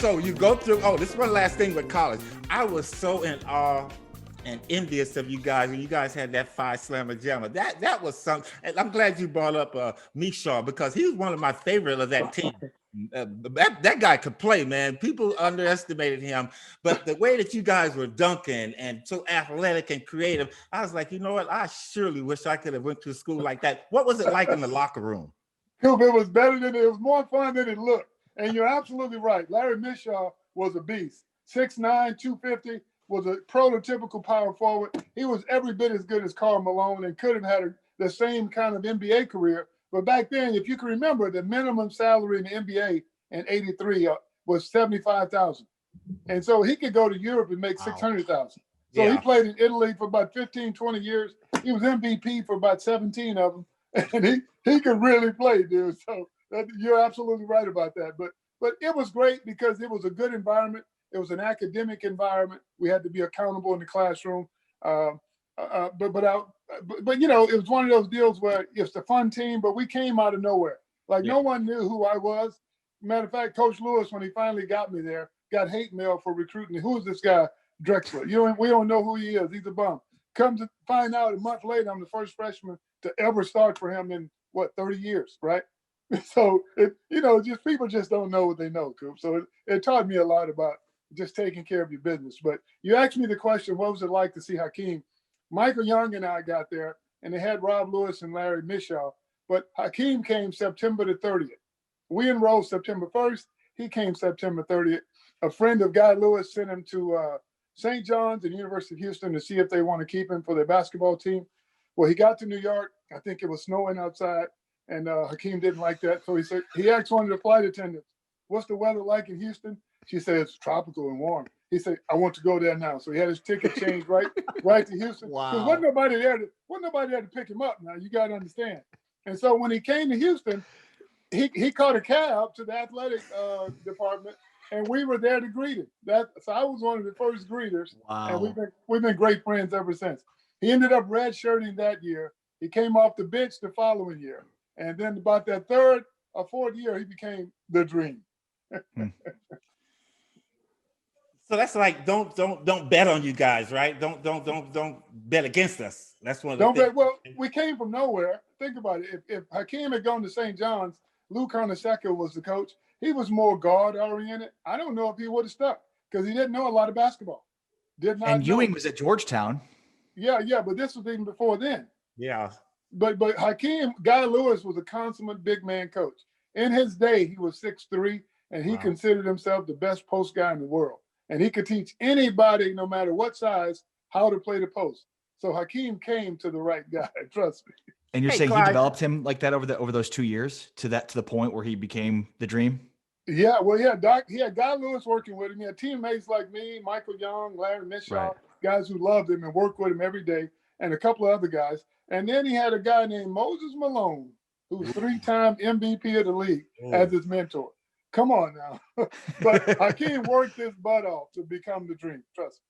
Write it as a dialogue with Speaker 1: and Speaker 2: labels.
Speaker 1: So you go through, this is one last thing with college. I was so in awe and envious of you guys when you guys had that Phi Slama Jama. That was something. And I'm glad you brought up Mishaw, because he was one of my favorite of that team. That guy could play, man. People underestimated him, but the way that you guys were dunking and so athletic and creative, I was like, you know what? I surely wish I could have went to school like that. What was it like in the locker room?
Speaker 2: It was better than it was more fun than it looked. And you're absolutely right. Larry Mishaw was a beast. 6'9", 250, was a prototypical power forward. He was every bit as good as Karl Malone and could have had the same kind of NBA career. But back then, if you can remember, the minimum salary in the NBA in '83 was $75,000. And so he could go to Europe and make $600,000. So he played in Italy for about 15, 20 years. He was MVP for about 17 of them. And he could really play, dude. So you're absolutely right about that. But it was great because it was a good environment. It was an academic environment. We had to be accountable in the classroom. But you know, it was one of those deals where it's a fun team, but we came out of nowhere. Like no one knew who I was. Matter of fact, Coach Lewis, when he finally got me there, got hate mail for recruiting me. Who's this guy, Drexler? We don't know who he is. He's a bum. Come to find out a month later, I'm the first freshman to ever start for him in 30 years, right? So just people just don't know what they know, Coop. So it taught me a lot about just taking care of your business. But you asked me the question, what was it like to see Hakeem? Michael Young and I got there, and they had Rob Lewis and Larry Mishaw, but Hakeem came September the 30th. We enrolled September 1st. He came September 30th. A friend of Guy Lewis sent him to St. John's and University of Houston to see if they want to keep him for their basketball team. Well, he got to New York. I think it was snowing outside, and Hakeem didn't like that. So he asked one of the flight attendants, "What's the weather like in Houston?" She said, "It's tropical and warm." He said, "I want to go there now." So he had his ticket changed right to Houston.
Speaker 3: Wow.
Speaker 2: Because wasn't nobody there to pick him up now. You got to understand. And so when he came to Houston, he caught a cab to the athletic department, and we were there to greet him. So I was one of the first greeters.
Speaker 3: Wow.
Speaker 2: And we've been great friends ever since. He ended up redshirting that year. He came off the bench the following year. And then about that third or fourth year, he became the dream.
Speaker 1: So that's like don't bet on you guys, right? Don't bet against us. That's one of the
Speaker 2: Don't
Speaker 1: things.
Speaker 2: bet. Well, we came from nowhere. Think about it. If Hakeem had gone to St. John's, Lou Carnesecca was the coach. He was more guard oriented. I don't know if he would have stuck because he didn't know a lot of basketball.
Speaker 3: And Ewing was at Georgetown.
Speaker 2: Yeah, but this was even before then.
Speaker 1: Yeah.
Speaker 2: But Hakeem, Guy Lewis was a consummate big man coach. In his day, he was 6'3", and he considered himself the best post guy in the world. And he could teach anybody, no matter what size, how to play the post. So Hakeem came to the right guy. Trust me.
Speaker 3: And you're saying
Speaker 1: Clyde,
Speaker 3: he developed him like that over those 2 years to the point where he became the dream?
Speaker 2: Yeah, well, he had Guy Lewis working with him. He had teammates like me, Michael Young, Larry Mishaw, guys who loved him and worked with him every day, and a couple of other guys. And then he had a guy named Moses Malone, who's 3-time MVP of the league, as his mentor. Come on now. But Hakeem worked his butt off to become the dream. Trust me.